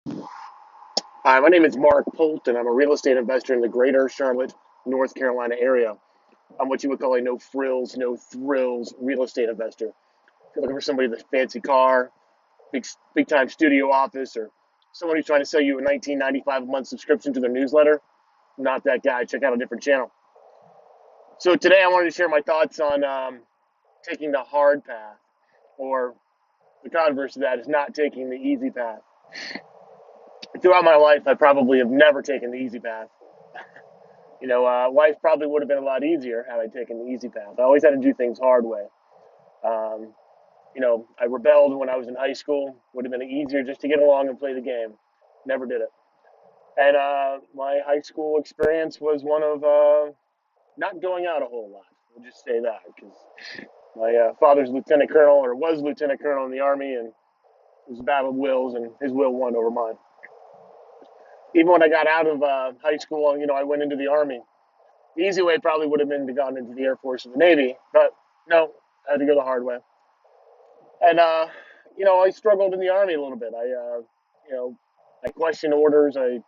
Hi, my name is Mark Polt, and I'm a real estate investor in the greater Charlotte, North Carolina area. I'm what you would call a no frills, no thrills real estate investor. If you're looking for somebody with a fancy car, big time studio office, or someone who's trying to sell you a 19.95 a month subscription to their newsletter, I'm not that guy. Check out a different channel. So today I wanted to share my thoughts on taking the hard path, or the converse of that is not taking the easy path. Throughout my life, I probably have never taken the easy path. Life probably would have been a lot easier had I taken the easy path. I always had to do things hard way. Um, I rebelled when I was in high school. Would have been easier just to get along and play the game. Never did it. And my high school experience was one of not going out a whole lot. We'll just say that because my father's lieutenant colonel or was lieutenant colonel in the army, and it was a battle of wills, and his will won over mine. Even when I got out of high school, I went into the army. The easy way probably would have been to gone into the Air Force or the Navy, but no, I had to go the hard way. And I struggled in the Army a little bit. I questioned orders. I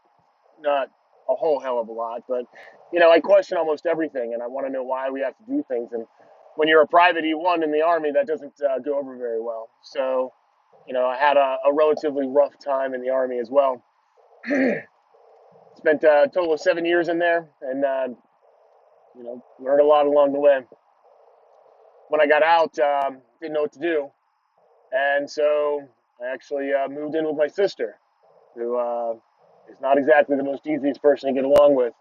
not a whole hell of a lot, but I question almost everything, and I want to know why we have to do things. And when you're a private E1 in the Army, that doesn't go over very well. So, I had a relatively rough time in the Army as well. Spent a total of 7 years in there, and learned a lot along the way. When I got out, didn't know what to do, and so I actually moved in with my sister, who is not exactly the most easiest person to get along with.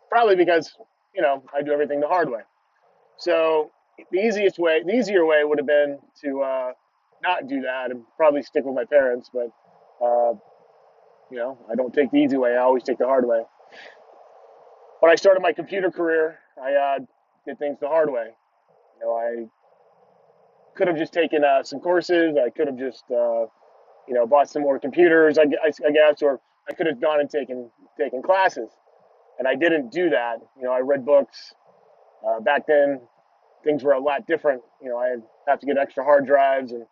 Probably because I do everything the hard way. So the easier way would have been to not do that and probably stick with my parents. But uh, I don't take the easy way. I always take the hard way. When I started my computer career, I did things the hard way. I could have just taken some courses. I could have just bought some more computers, I guess, or I could have gone and taken classes, and I didn't do that. I read books. Back then, things were a lot different. I'd have to get extra hard drives, and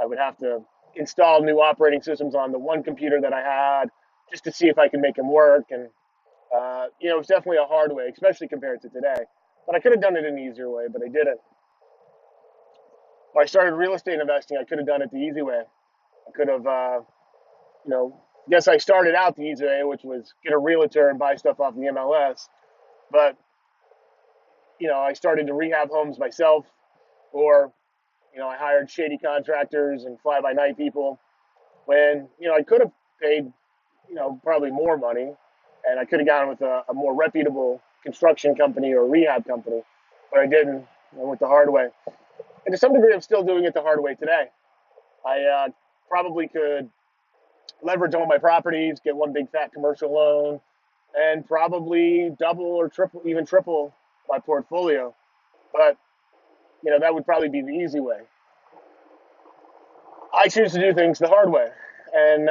I would have to install new operating systems on the one computer that I had just to see if I could make them work. And it was definitely a hard way, especially compared to today. But I could have done it an easier way, but I didn't. When I started real estate investing, I could have done it the easy way. I could have, you know, yes, I started out the easy way, which was get a realtor and buy stuff off the MLS. But I started to rehab homes myself, or I hired shady contractors and fly-by-night people. When I could have paid probably more money, and I could have gone with a more reputable construction company or rehab company, but I didn't. I went the hard way, and to some degree, I'm still doing it the hard way today. I probably could leverage all my properties, get one big fat commercial loan, and probably double or triple, even triple my portfolio. But that would probably be the easy way. I choose to do things the hard way, and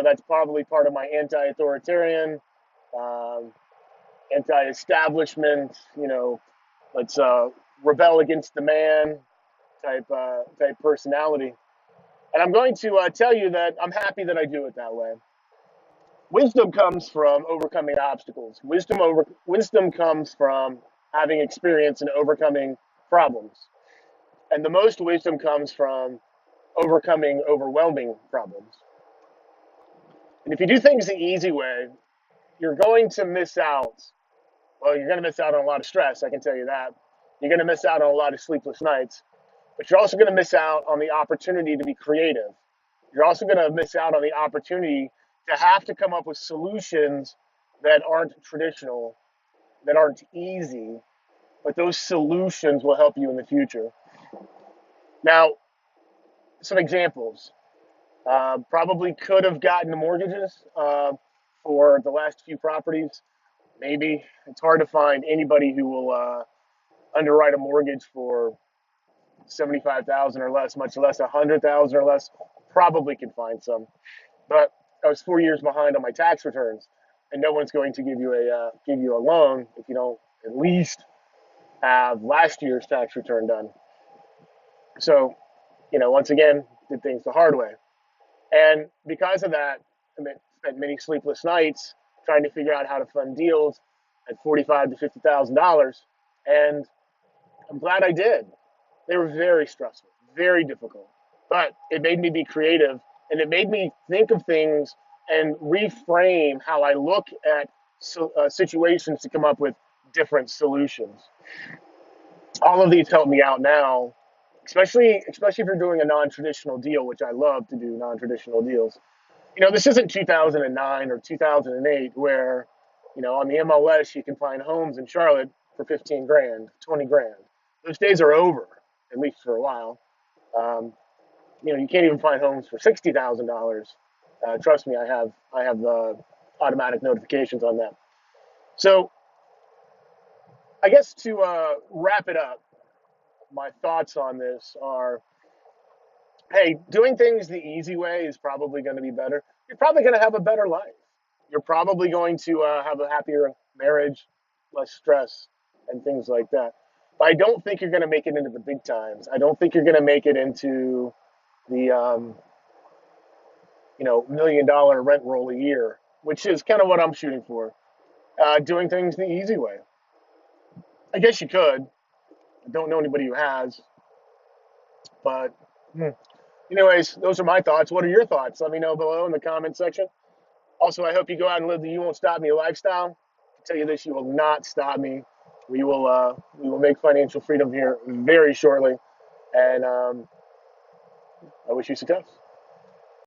that's probably part of my anti-authoritarian, um, anti-establishment. Let's rebel against the man type personality. And I'm going to tell you that I'm happy that I do it that way. Wisdom comes from overcoming obstacles. Wisdom comes from having experience in overcoming problems. And the most wisdom comes from overcoming overwhelming problems. And if you do things the easy way, you're going to miss out. Well, you're going to miss out on a lot of stress, I can tell you that. You're going to miss out on a lot of sleepless nights, but you're also going to miss out on the opportunity to be creative. You're also going to miss out on the opportunity to have to come up with solutions that aren't traditional, that aren't easy, but those solutions will help you in the future. Now, some examples. Probably could have gotten the mortgages for the last few properties. Maybe it's hard to find anybody who will underwrite a mortgage for 75,000 or less, much less 100,000 or less. Probably can find some, but I was 4 years behind on my tax returns, and no one's going to give you a loan if you don't at least have last year's tax return done. So, once again, did things the hard way. And because of that, I spent many sleepless nights trying to figure out how to fund deals at $45,000 to $50,000. And I'm glad I did. They were very stressful, very difficult, but it made me be creative, and it made me think of things and reframe how I look at situations to come up with different solutions. All of these help me out now, especially if you're doing a non-traditional deal, which I love to do non-traditional deals. This isn't 2009 or 2008 where, on the MLS you can find homes in Charlotte for 15 grand, 20 grand. Those days are over, at least for a while. Um, you can't even find homes for $60,000. Trust me, I have automatic notifications on that. So I guess to wrap it up, my thoughts on this are: hey, doing things the easy way is probably going to be better. You're probably going to have a better life. You're probably going to have a happier marriage, less stress, and things like that. But I don't think you're going to make it into the big times. I don't think you're going to make it into the $1 million rent roll a year, which is kind of what I'm shooting for. Doing things the easy way. I guess you could. I don't know anybody who has, but anyways, those are my thoughts. What are your thoughts? Let me know below in the comment section. Also, I hope you go out and live the "You Won't Stop Me" lifestyle. I tell you this: you will not stop me. We will make financial freedom here very shortly, and I wish you success.